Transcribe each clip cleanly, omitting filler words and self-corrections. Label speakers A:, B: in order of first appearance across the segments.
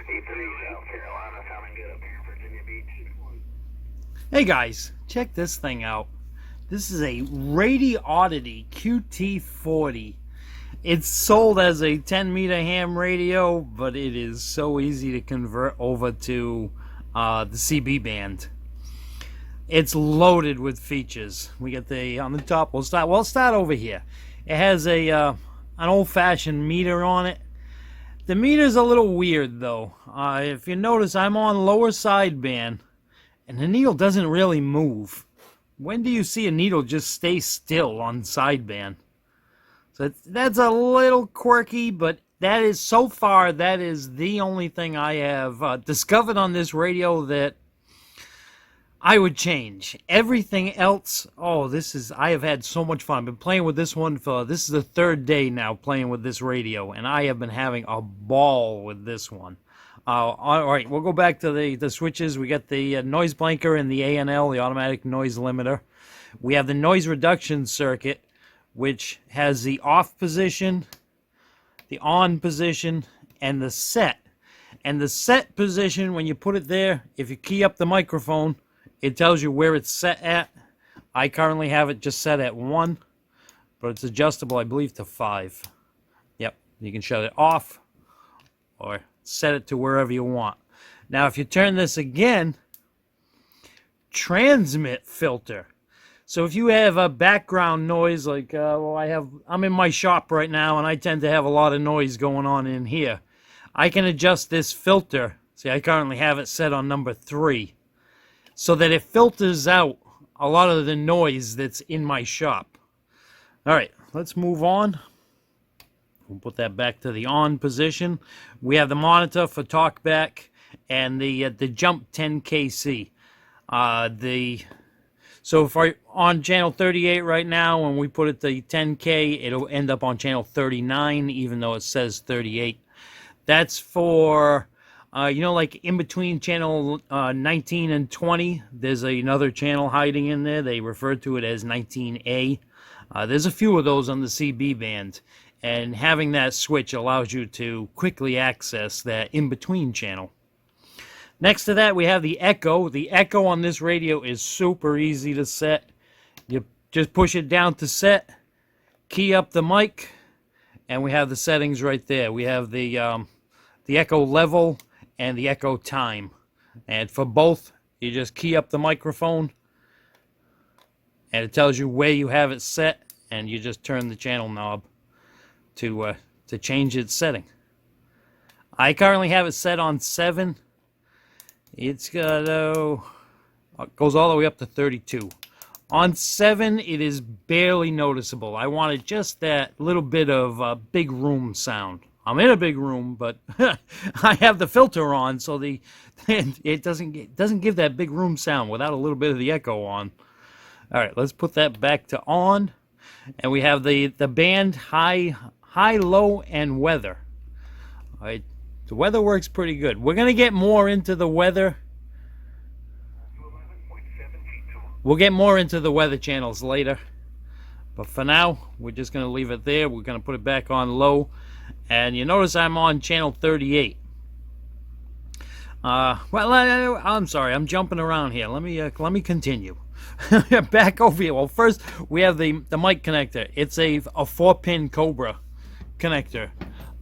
A: South Carolina, sounding good up here in Virginia Beach.
B: Hey guys, check this thing out. This is a Radioddity QT40. It's sold as a 10-meter ham radio, but it is so easy to convert over to the CB band. It's loaded with features. We get the on the top. We'll start over here. It has a an old-fashioned meter on it. The meter's a little weird though. If you notice, I'm on lower sideband, and the needle doesn't really move. When do you see a needle just stay still on sideband? So that's a little quirky, but that is, so far, that is the only thing I have discovered on this radio that I would change. Everything else, I have had so much fun. I've been playing with this one this is the third day now playing with this radio, and I have been having a ball with this one. All right, we'll go back to the switches. We got the noise blanker and the ANL, the automatic noise limiter. We have the noise reduction circuit, which has the off position, the on position, and the set. And the set position, when you put it there, if you key up the microphone, it tells you where it's set at. I currently have it just set at 1, but it's adjustable, I believe, to 5. Yep, you can shut it off or set it to wherever you want. Now, if you turn this again, transmit filter. So if you have a background noise, like I'm in my shop right now, and I tend to have a lot of noise going on in here. I can adjust this filter. See, I currently have it set on number 3, so that it filters out a lot of the noise that's in my shop. All right, let's move on. We'll put that back to the on position. We have the monitor for talkback and the jump 10kc. So if I'm on channel 38 right now, when we put it to 10K, it'll end up on channel 39, even though it says 38. That's for, like in between channel 19 and 20, there's another channel hiding in there. They refer to it as 19A. There's a few of those on the CB band, and having that switch allows you to quickly access that in-between channel. Next to that, we have the echo. The echo on this radio is super easy to set. You just push it down to set, key up the mic, and we have the settings right there. We have the echo level and the echo time. And for both, you just key up the microphone, and it tells you where you have it set, and you just turn the channel knob to change its setting. I currently have it set on 7. It's got, it goes all the way up to 32. On 7, it is barely noticeable. I wanted just that little bit of big room sound. I'm in a big room, but I have the filter on, so it doesn't give that big room sound without a little bit of the echo on. All right, let's put that back to on, and we have the band high, low, and weather. All right. The weather works pretty good. We're going to get more into the weather. We'll get more into the weather channels later. But for now, we're just going to leave it there. We're going to put it back on low. And you notice I'm on channel 38. I'm sorry. I'm jumping around here. Let me continue. Back over here. Well, first, we have the mic connector. It's a 4-pin Cobra connector.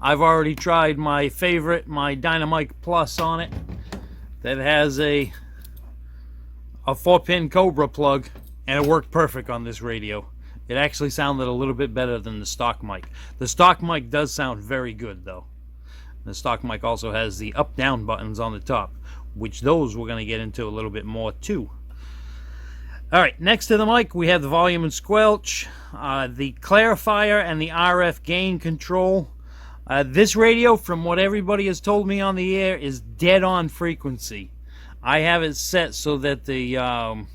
B: I've already tried my favorite, my Dynamite Plus on it, that has a 4-pin Cobra plug, and it worked perfect on this radio. It actually sounded a little bit better than the stock mic. The stock mic does sound very good, though. The stock mic also has the up-down buttons on the top, which those we're going to get into a little bit more, too. All right, next to the mic, we have the volume and squelch, the clarifier, and the RF gain control. This radio, from what everybody has told me on the air, is dead on frequency. I have it set so that the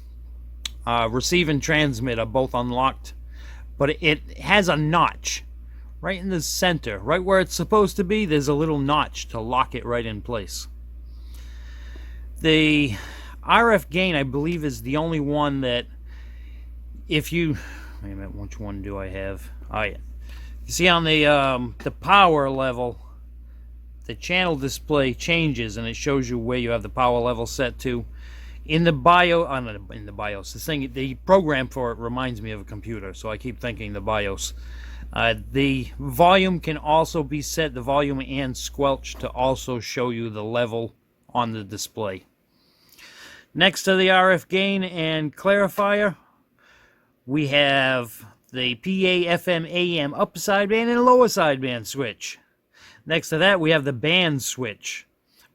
B: receive and transmit are both unlocked, but it has a notch right in the center, right where it's supposed to be. There's a little notch to lock it right in place. The RF gain, I believe, is the only one that, if you, wait a minute, which one do I have? Oh yeah. You see on the power level, the channel display changes, and it shows you where you have the power level set to. In the in the BIOS, the program for it reminds me of a computer, so I keep thinking the BIOS. The volume can also be set, the volume and squelch, to also show you the level on the display. Next to the RF gain and clarifier, we have the PA, FM, AM upper sideband and lower sideband switch. Next to that, we have the band switch,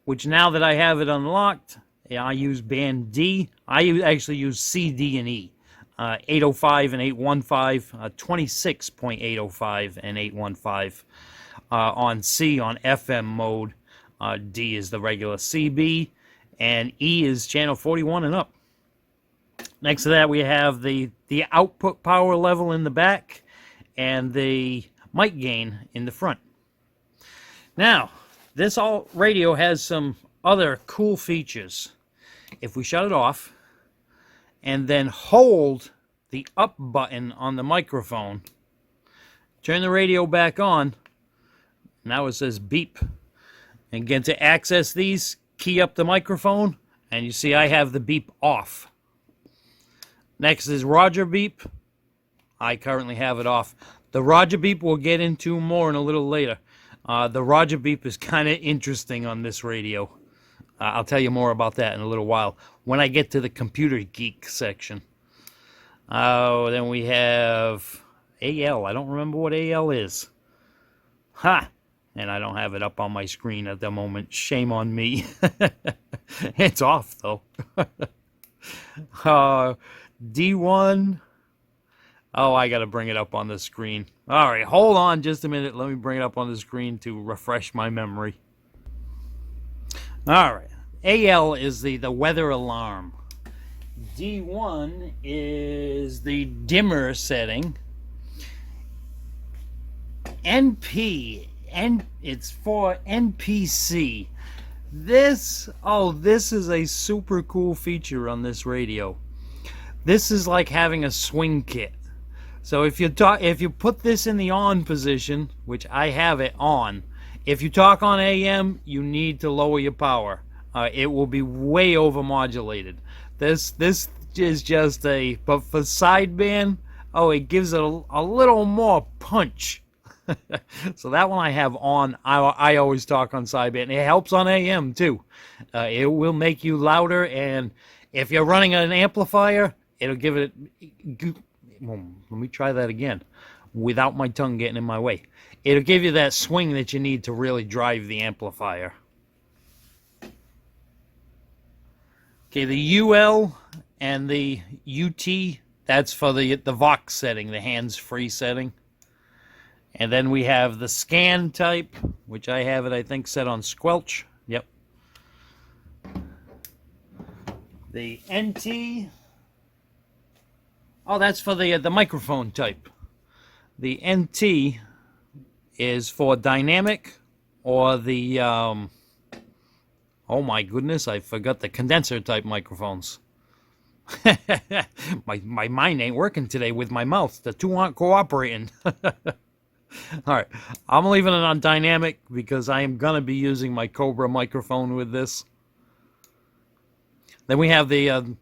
B: which now that I have it unlocked, I use band D. I actually use C, D, and E. 805 and 815, 26.805 and 815 on C on FM mode. D is the regular CB, and E is channel 41 and up. Next to that, we have the output power level in the back and the mic gain in the front. Now, this radio has some other cool features. If we shut it off and then hold the up button on the microphone, turn the radio back on, now it says beep. And again, to access these, key up the microphone, and you see I have the beep off. Next is Roger beep. I currently have it off. The Roger beep we'll get into more in a little later. The Roger beep is kind of interesting on this radio. I'll tell you more about that in a little while when I get to the computer geek section. Then we have AL. I don't remember what AL is. Ha! And I don't have it up on my screen at the moment. Shame on me. It's off, though. D1. Oh, I got to bring it up on the screen. All right, hold on just a minute. Let me bring it up on the screen to refresh my memory. All right. AL is the weather alarm. D1 is the dimmer setting. NP, it's for NPC. This is a super cool feature on this radio. This is like having a swing kit. So if you put this in the on position, which I have it on, if you talk on AM, you need to lower your power. It will be way over modulated. This is just but for sideband, it gives it a little more punch. So that one I have on. I always talk on sideband. It helps on AM too. It will make you louder, and if you're running an amplifier, it'll give it. Let me try that again, without my tongue getting in my way. It'll give you that swing that you need to really drive the amplifier. Okay, the UL and the UT, that's for the Vox setting, the hands-free setting. And then we have the scan type, which I have it, I think, set on squelch. Yep. The NT. Oh, that's for the microphone type. The NT is for dynamic, or the oh my goodness, I forgot the condenser type microphones. my mind ain't working today with my mouth. The two aren't cooperating. All right, I'm leaving it on dynamic because I am going to be using my Cobra microphone with this. Then we have the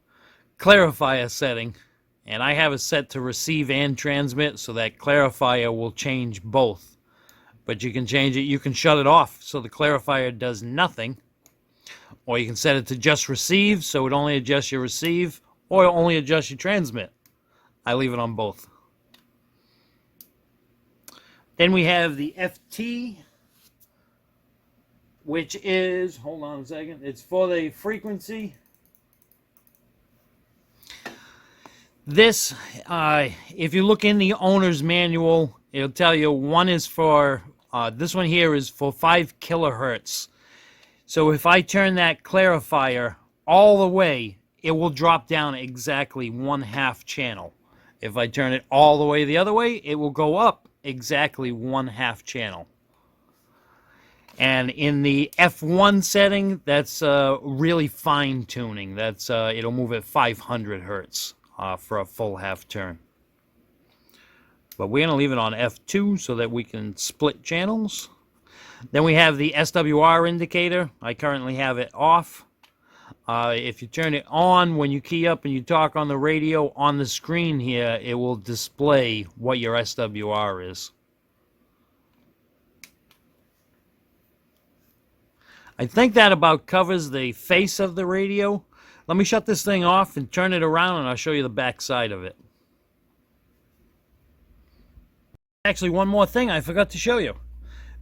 B: clarifier setting, and I have it set to receive and transmit, so that clarifier will change both. But you can change it, you can shut it off so the clarifier does nothing, or you can set it to just receive, so it only adjusts your receive, or only adjusts your transmit. I leave it on both. Then we have the FT, which is, hold on a second, it's for the frequency. This, if you look in the owner's manual, it'll tell you one is for, this one here is for 5 kilohertz. So if I turn that clarifier all the way, it will drop down exactly 1/2 channel. If I turn it all the way the other way, it will go up exactly 1/2 channel. And in the F1 setting, that's really fine tuning. That's it'll move at 500 hertz for a full half turn. But we're going to leave it on F2 so that we can split channels. Then we have the SWR indicator. I currently have it off. If you turn it on, when you key up and you talk on the radio, on the screen here, it will display what your SWR is. I think that about covers the face of the radio. Let me shut this thing off and turn it around, and I'll show you the back side of it. Actually, one more thing I forgot to show you.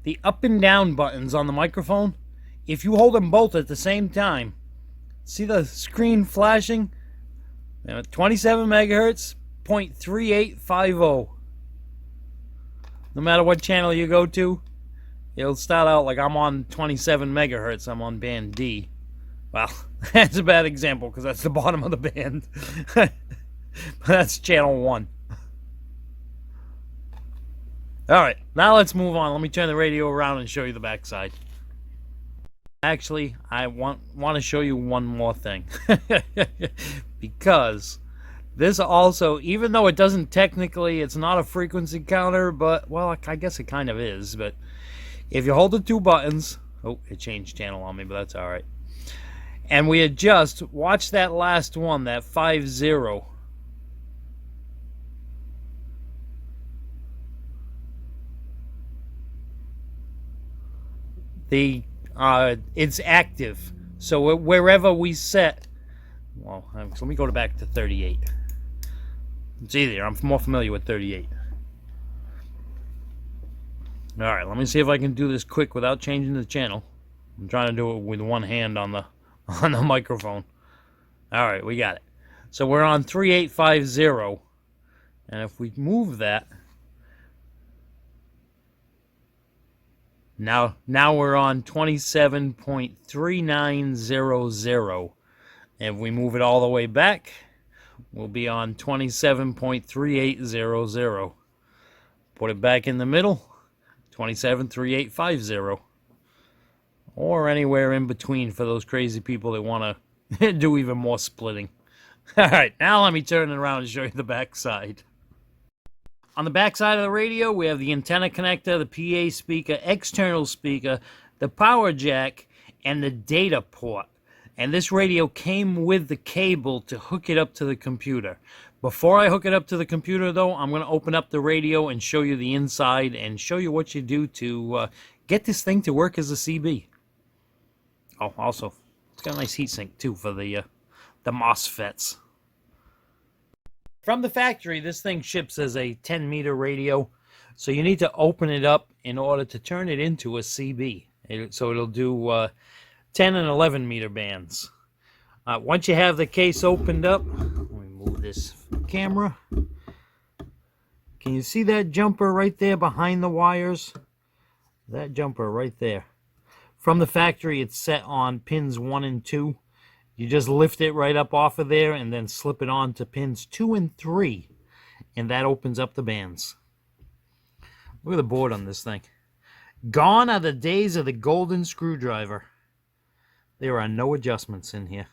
B: The up and down buttons on the microphone, if you hold them both at the same time, see the screen flashing? 27 megahertz, 0.3850. No matter what channel you go to, it'll start out like I'm on 27 megahertz. I'm on band D. Well, that's a bad example because that's the bottom of the band. That's channel 1. Alright, now let's move on. Let me turn the radio around and show you the backside. Actually, I want to show you one more thing. Because this also, even though it doesn't technically, it's not a frequency counter, but, well, I guess it kind of is. But if you hold the two buttons, oh, it changed channel on me, but that's alright. And we adjust, watch that last one, that 50. It's active, so wherever we set, well, let me go back to 38. It's easier. I'm more familiar with 38. All right, let me see if I can do this quick without changing the channel. I'm trying to do it with one hand on the microphone. All right, we got it. So we're on 3850, and if we move that. Now we're on 27.3900. And if we move it all the way back, we'll be on 27.3800. Put it back in the middle, 27.3850. Or anywhere in between for those crazy people that want to do even more splitting. All right, now let me turn it around and show you the back side. On the back side of the radio, we have the antenna connector, the PA speaker, external speaker, the power jack, and the data port. And this radio came with the cable to hook it up to the computer. Before I hook it up to the computer, though, I'm going to open up the radio and show you the inside and show you what you do to get this thing to work as a CB. Oh, also, it's got a nice heatsink, too, for the MOSFETs. From the factory, this thing ships as a 10-meter radio, so you need to open it up in order to turn it into a CB. So it'll do 10 and 11-meter bands. Once you have the case opened up, let me move this camera. Can you see that jumper right there behind the wires? That jumper right there. From the factory, it's set on pins 1 and 2. You just lift it right up off of there and then slip it on to pins 2 and 3. And that opens up the bands. Look at the board on this thing. Gone are the days of the golden screwdriver. There are no adjustments in here.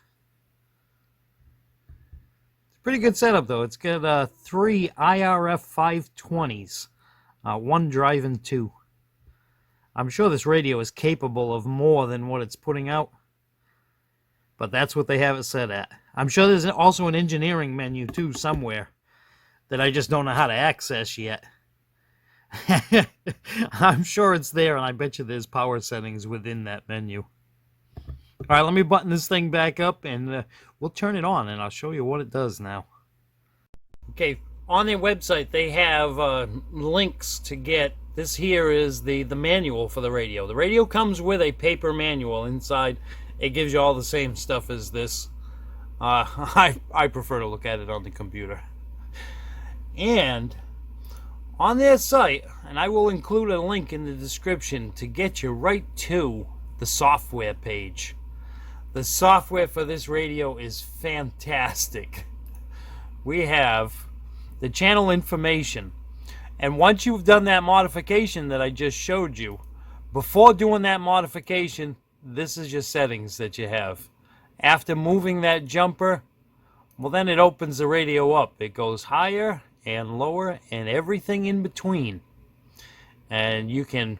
B: It's a pretty good setup, though. It's got 3 IRF 520s. 1 drive and 2. I'm sure this radio is capable of more than what it's putting out. But that's what they have it set at. I'm sure there's also an engineering menu, too, somewhere that I just don't know how to access yet. I'm sure it's there, and I bet you there's power settings within that menu. All right, let me button this thing back up, and we'll turn it on, and I'll show you what it does now. Okay, on their website, they have links to get. This here is the manual for the radio. The radio comes with a paper manual inside. It gives you all the same stuff as this. I prefer to look at it on the computer. And on their site, and I will include a link in the description to get you right to the software page. The software for this radio is fantastic. We have the channel information. And once you've done that modification that I just showed you, before doing that modification, this is your settings that you have. After moving that jumper, well, then it opens the radio up. It goes higher and lower and everything in between. And you can,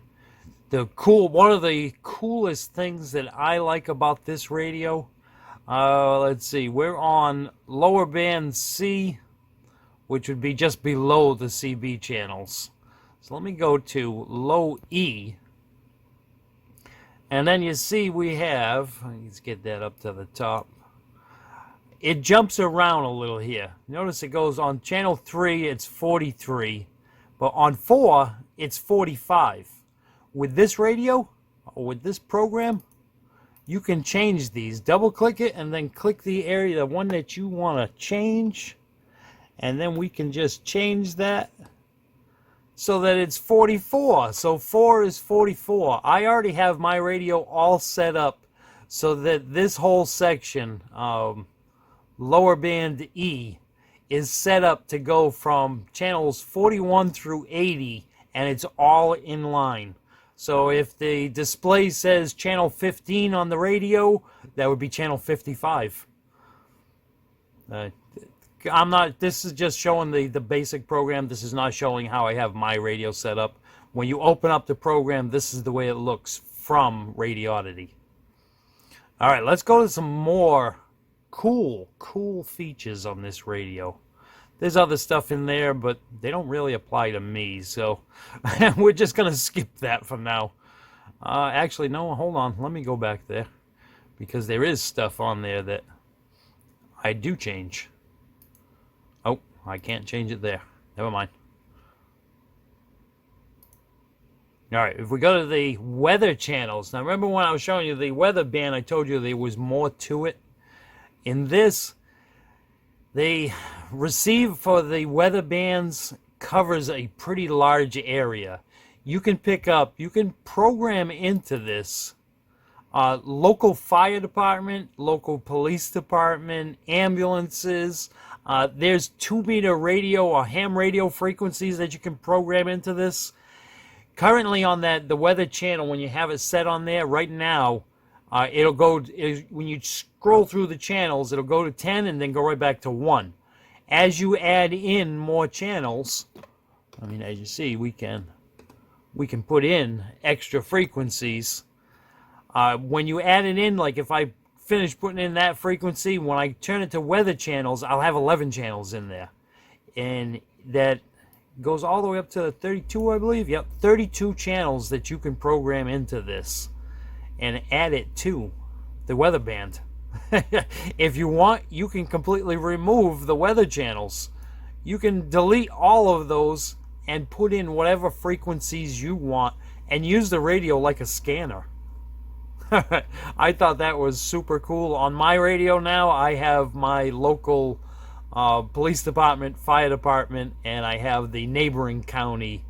B: one of the coolest things that I like about this radio, let's see, we're on lower band C, which would be just below the CB channels. So let me go to low E, and then you see we have, let's get that up to the top. It jumps around a little here. Notice it goes on channel 3, it's 43, but on 4, it's 45. With this radio, or with this program, you can change these. Double click it and then click the area, the one that you want to change, and then we can just change that so that it's 44. So 4 is 44. I already have my radio all set up so that this whole section, lower band E, is set up to go from channels 41 through 80, and it's all in line. So if the display says channel 15 on the radio, that would be channel 55. This is just showing the basic program. This is not showing how I have my radio set up. When you open up the program, this is the way it looks from Radioddity. All right, let's go to some more cool features on this radio. There's other stuff in there, but they don't really apply to me, so we're just going to skip that for now. Actually, no, hold on. Let me go back there, because there is stuff on there that I do change. Oh, I can't change it there. Never mind. All right, if we go to the weather channels. Now, remember when I was showing you the weather band, I told you there was more to it. In this, the receive for the weather bands covers a pretty large area. You can program into this local fire department, local police department, ambulances. There's 2-meter radio or ham radio frequencies that you can program into this. Currently on the weather channel, when you have it set on there right now, it'll go, when you scroll through the channels, it'll go to 10 and then go right back to 1. As you add in more channels, I mean, as you see, we can put in extra frequencies. When you add it in, like if I finish putting in that frequency, when I turn it to weather channels, I'll have 11 channels in there. And that goes all the way up to 32, I believe. Yep, 32 channels that you can program into this and add it to the weather band. If you want, you can completely remove the weather channels. You can delete all of those and put in whatever frequencies you want and use the radio like a scanner. I thought that was super cool. On my radio now, I have my local police department, fire department, and I have the neighboring county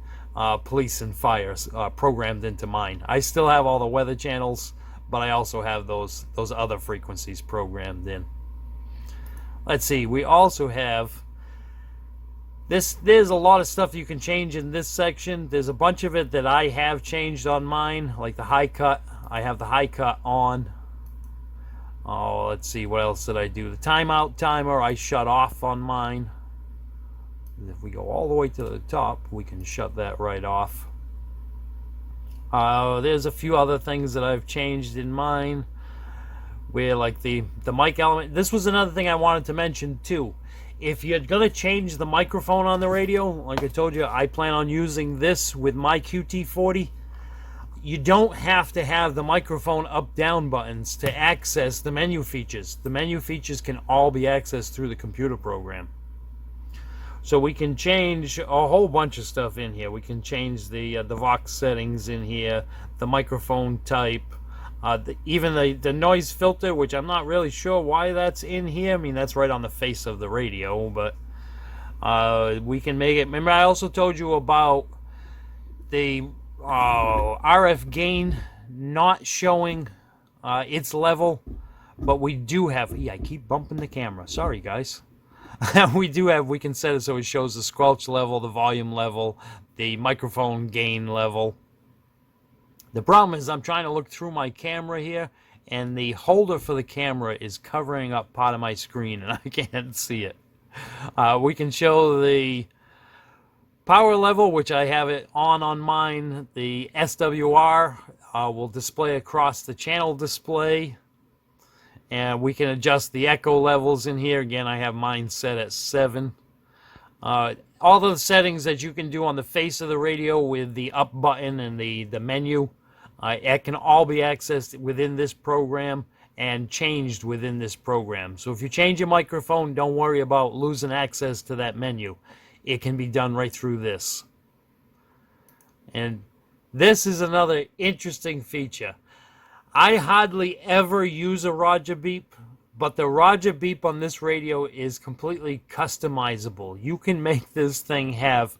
B: police and fire programmed into mine. I still have all the weather channels, but I also have those other frequencies programmed in. Let's see, we also have this. There's a lot of stuff you can change in this section. There's a bunch of it that I have changed on mine, like the high cut. I have the high cut on. Oh, let's see, what else did I do? The timeout timer I shut off on mine. If we go all the way to the top, we can shut that right off. There's a few other things that I've changed in mine, where like the mic element. This was another thing I wanted to mention too. If you're gonna change the microphone on the radio, like I told you, I plan on using this with my QT40. You don't have to have the microphone up-down buttons to access the menu features. The menu features can all be accessed through the computer program. So we can change a whole bunch of stuff in here. We can change the Vox settings in here, the microphone type, even the noise filter, which I'm not really sure why that's in here. I mean, that's right on the face of the radio, but we can make it. Remember, I also told you about the RF gain not showing its level, but we do have. Yeah, I keep bumping the camera. Sorry, guys. We can set it so it shows the squelch level, the volume level, the microphone gain level. The problem is I'm trying to look through my camera here, and the holder for the camera is covering up part of my screen, and I can't see it. We can show the Power level, which I have it on mine, the SWR will display across the channel display. And we can adjust the echo levels in here. Again, I have mine set at 7. All the settings that you can do on the face of the radio with the up button and the menu, it can all be accessed within this program and changed within this program. So if you change your microphone, don't worry about losing access to that menu. It can be done right through this. And this is another interesting feature. I hardly ever use a Roger beep, but the Roger beep on this radio is completely customizable. You can make this thing have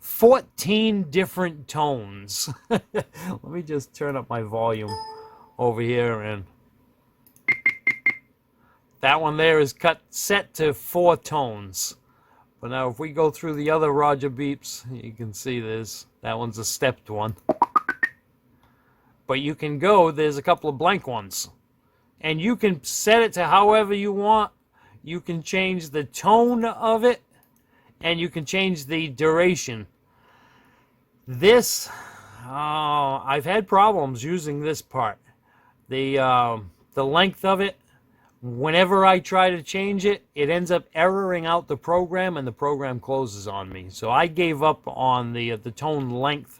B: 14 different tones. Let me just turn up my volume over here, and that one there is set to 4 tones. But now if we go through the other Roger beeps, you can see this. That one's a stepped one. But you can there's a couple of blank ones. And you can set it to however you want. You can change the tone of it. And you can change the duration. This, I've had problems using this part. The length of it, whenever I try to change it, it ends up erroring out the program and the program closes on me. So I gave up on the tone length.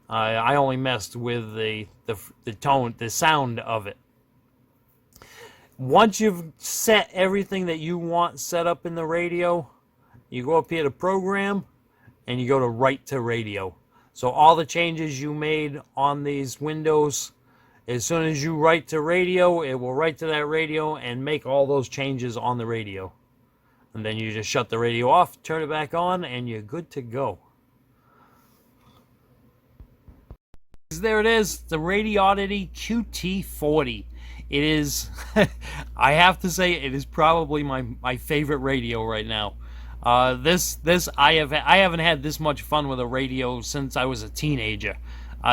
B: I only messed with the tone, the sound of it. Once you've set everything that you want set up in the radio, you go up here to Program, and you go to Write to Radio. So all the changes you made on these windows, as soon as you write to radio, it will write to that radio and make all those changes on the radio. And then you just shut the radio off, turn it back on, and you're good to go. There it is, the Radioddity QT40. It is, I have to say, it is probably my favorite radio right now. I haven't had this much fun with a radio since I was a teenager.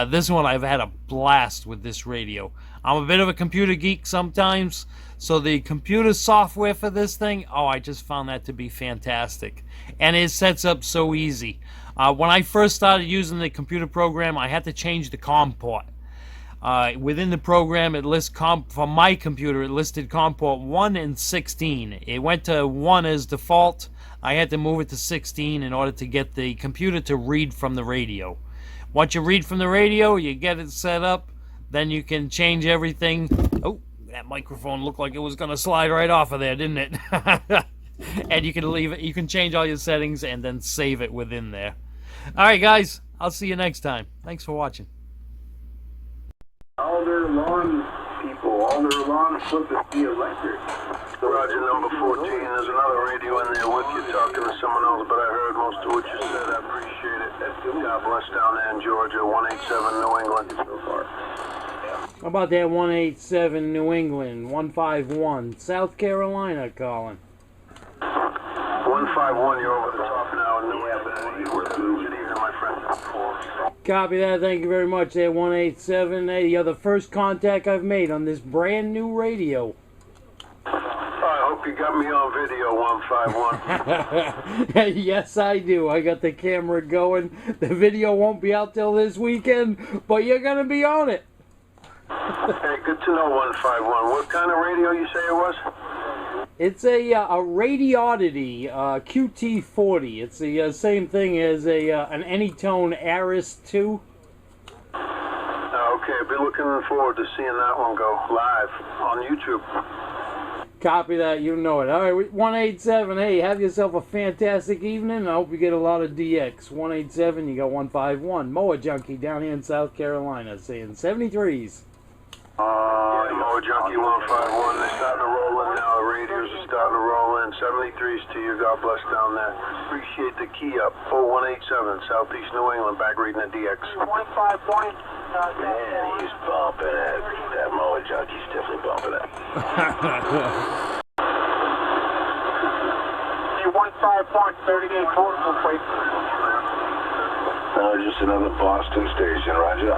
B: This one, I've had a blast with this radio. I'm a bit of a computer geek sometimes, so the computer software for this thing, I just found that to be fantastic. And it sets up so easy. When I first started using the computer program, I had to change the COM port. Within the program, it lists for my computer, it listed COM port 1 and 16. It went to 1 as default. I had to move it to 16 in order to get the computer to read from the radio. Once you read from the radio, you get it set up, then you can change everything. Oh, that microphone looked like it was going to slide right off of there, didn't it? And you can leave it, you can change all your settings and then save it within there. Alright guys, I'll see you next time. Thanks for watching.
A: All their lawn people, all their lawn flip is the electric. Roger, number 14. There's another radio in there with you talking to someone else, but I heard most of what you said. I appreciate it. God bless down there in Georgia, 187 New England so far.
B: How about that 187 New England, 151 South Carolina calling?
A: 151, you're over the top now in New England. Good evening, my friend.
B: Copy that. Thank you very much. There, 187. Hey, you're the first contact I've made on this brand new radio.
A: I hope you got me on video, 151.
B: Yes, I do. I got the camera going. The video won't be out till this weekend, but you're going to be on it.
A: Hey, good to know, 151. What kind of radio you say it was?
B: It's a Radioddity QT40. It's the same thing as an Anytone Aris 2.
A: Okay, I'll be looking forward to seeing that one go live on YouTube.
B: Copy that, you know it. All right, 187. Hey, have yourself a fantastic evening. I hope you get a lot of DX. 187, you got 151. Moa Junkie down here in South Carolina saying 73s.
A: Moa Junkie 151. They're starting to roll in now. The radios are starting to roll in. 73s to you. God bless down there. Appreciate the key up. 4187, Southeast New England. Back reading the DX.
C: 151.
A: Man, he's bumping it. That Moa Junkie's definitely bumping it.
C: 151, 38 portable plate.
A: Just another Boston station, Roger.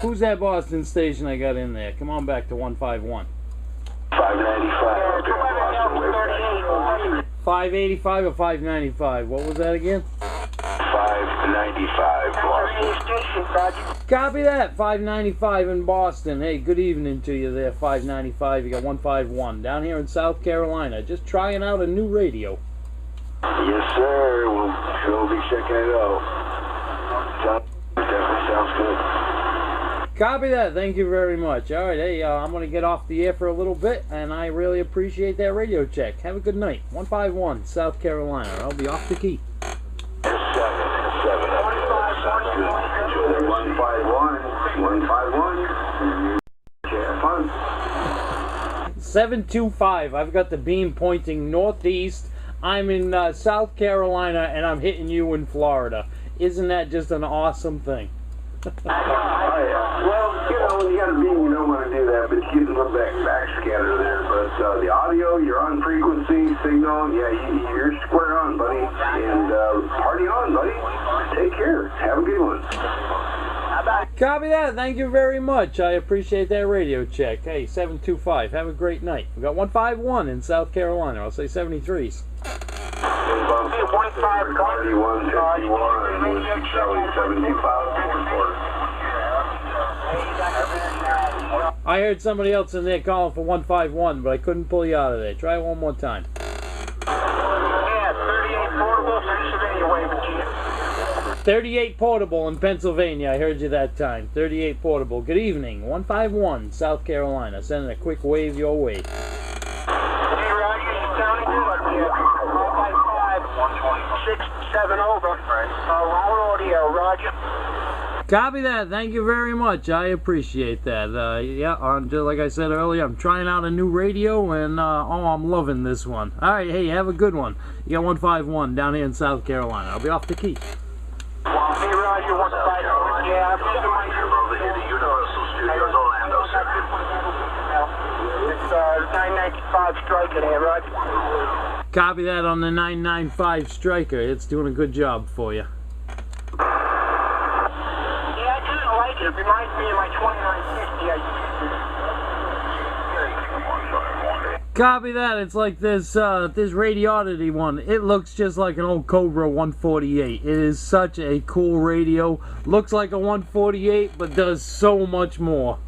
B: Who's that Boston station I got in there? Come on back to 151.
A: 595 up there in Boston.
B: 585 or 595? What was that again?
A: 595 595 Boston.
B: Copy that, 595 in Boston. Hey, good evening to you there, 595. You got 151 down here in South Carolina. Just trying out a new radio.
A: Yes, sir. We'll be checking it out. Definitely sounds good.
B: Copy that. Thank you very much. All right, hey, I'm going to get off the air for a little bit, and I really appreciate that radio check. Have a good night. 151, South Carolina. I'll be off the key. 725. I've got the beam pointing northeast. I'm in South Carolina, and I'm hitting you in Florida. Isn't that just an awesome thing?
A: Oh, yeah. Well, you know, when you got a beam, you don't want to do that, but you get a little backscatter there. But the audio, you're on frequency, signal, yeah, you're square on, buddy. And party on, buddy. Take care. Have a good one.
B: Copy that. Thank you very much. I appreciate that radio check. Hey, 725. Have a great night. We got 151 in South Carolina. I'll say 73s.
A: 725.
B: I heard somebody else in there calling for 151, but I couldn't pull you out of there. Try it one more time.
C: Yeah, 38 portable, Pennsylvania waving to you.
B: 38 portable in Pennsylvania. I heard you that time. 38 portable. Good evening. 151, South Carolina. Sending a quick wave your way.
C: Hey, Roger, you sounding good. 555, 670 over. Loud audio, Roger.
B: Copy that. Thank you very much. I appreciate that. Just like I said earlier, I'm trying out a new radio, and I'm loving this one. All right, hey, have a good one. You got 151 down here in South Carolina. I'll be off the key.
C: Hey, Roger, 151. Yeah, I'm using my
A: Over here to Universal Studios, Orlando, sir.
C: It's 995 Striker there, Roger.
B: Copy that on the 995 Striker. It's doing a good job for you.
C: Yeah, I kind of like it. It reminds me of my 2950 I used to.
B: Copy that. It's like this Radioddity one. It looks just like an old Cobra 148. It is such a cool radio. Looks like a 148, but does so much more.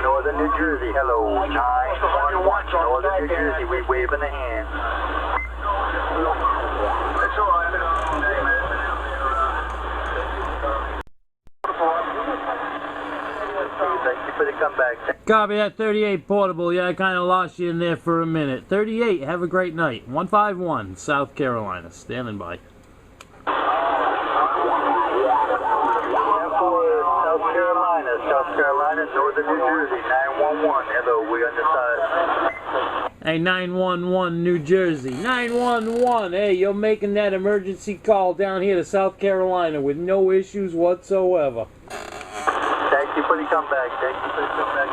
A: Northern New Jersey, hello. 911, Northern New Jersey, we waving the hand. That's all right. Thank you for the comeback.
B: Copy that, 38 portable. Yeah, I kind of lost you in there for a minute. 38, have a great night. 151, South Carolina. Standing by.
A: South Carolina, Northern New Jersey, 911. Hello, we on the side.
B: Hey, 911 New Jersey. 911. Hey, you're making that emergency call down here to South Carolina with no issues whatsoever.
A: Thank you for the comeback. Thank you for the comeback.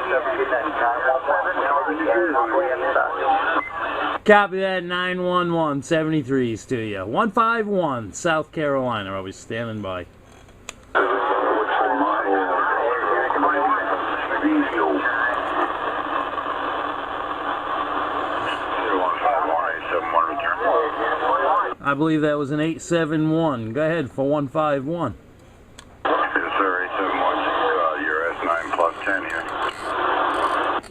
A: Have a good night. 911, Northern New Jersey, we on the side.
B: Copy that, 911 73s to you. 151 South Carolina. I'll be standing by. I believe that was an 871. Go ahead for 151.
A: Yes, sir, 871. Your S9 plus 10 here.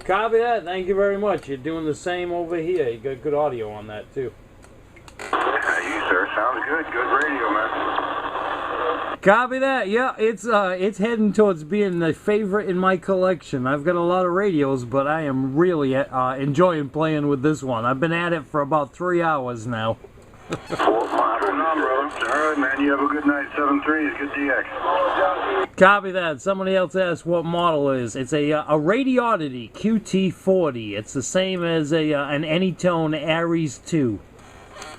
B: Copy that. Thank you very much. You're doing the same over here. You got good audio on that, too.
A: Hey, you, sir. Sounds good. Good radio, man.
B: Copy that. Yeah, it's heading towards being the favorite in my collection. I've got a lot of radios, but I am really enjoying playing with this one. I've been at it for about 3 hours now.
A: Fort Myers. All right, man. You have a good night. 7-3 is good DX.
B: Copy that. Somebody else asked what model it is. It's a Radioddity QT40. It's the same as an Anytone Aries 2.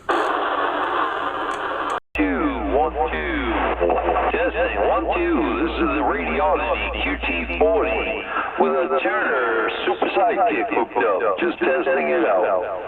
D: 2, 1, 2. Testing 1, 2. This is the Radioddity QT40 with a Turner Super Sidekick hooked up. Just testing it out.